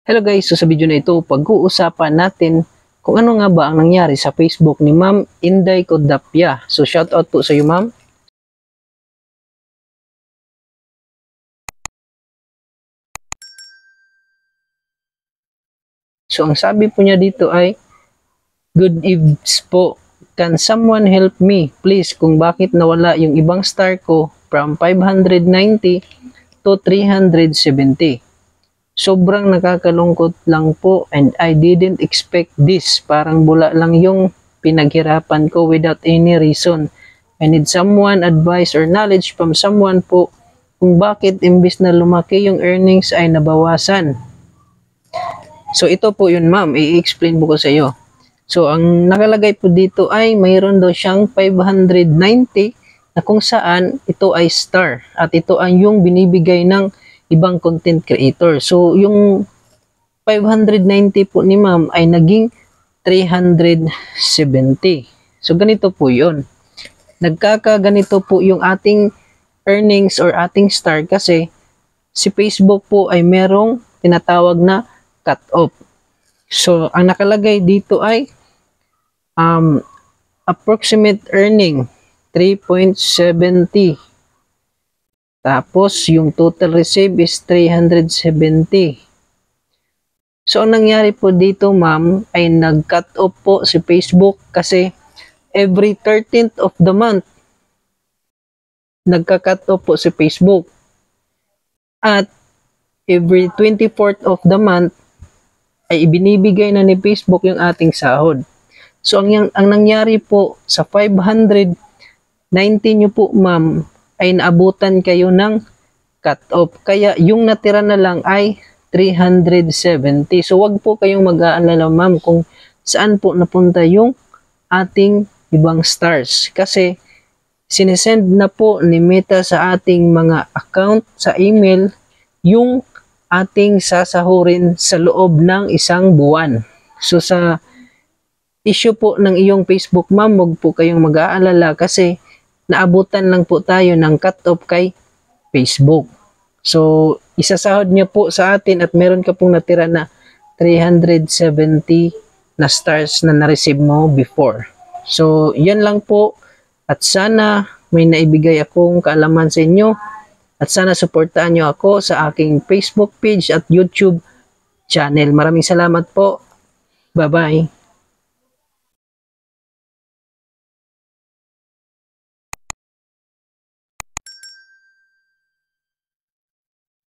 Hello guys, so sa video na ito, pag-uusapan natin kung ano nga ba ang nangyari sa Facebook ni Ma'am Inday Codapia. So shout out po sa iyo, Ma'am. So ang sabi po niya dito ay, "Good eves po, can someone help me please kung bakit nawala yung ibang star ko from 590 to 370. Sobrang nakakalungkot lang po and I didn't expect this. Parang bula lang yung pinaghirapan ko without any reason. I need someone advice or knowledge from someone po kung bakit imbis na lumaki yung earnings ay nabawasan." So ito po yun, ma'am, i-explain po ko sa iyo. So ang nakalagay po dito ay mayroon daw siyang 590 na kung saan ito ay star at ito ay yung binibigay ng ibang content creator. So yung 590 po ni ma'am ay naging 370. So ganito po yun. Nagkakaganito po yung ating earnings or ating star kasi si Facebook po ay merong tinatawag na cut-off. So ang nakalagay dito ay approximate earning 3.70. Tapos yung total receive is 370. So ang nangyari po dito, ma'am, ay nag-cut off po si Facebook kasi every 13th of the month nagka-cut off po si Facebook. At every 24th of the month ay ibinibigay na ni Facebook yung ating sahod. So ang nangyari po sa 590 nyo po, ma'am, ay naabutan kayo ng cut-off. Kaya yung natira na lang ay 370. So wag po kayong mag-aalala, ma'am, kung saan po napunta yung ating ibang stars. Kasi sinesend na po ni Meta sa ating mga account sa email yung ating sasahurin sa loob ng isang buwan. So sa issue po ng iyong Facebook, ma'am, wag po kayong mag-aalala kasi naabutan lang po tayo ng cut-off kay Facebook. So isasahod niya po sa atin at meron ka pong natira na 370 na stars na na-receive mo before. So yan lang po at sana may naibigay akong kaalaman sa inyo. At sana suportahan nyo ako sa aking Facebook page at YouTube channel. Maraming salamat po. Bye-bye.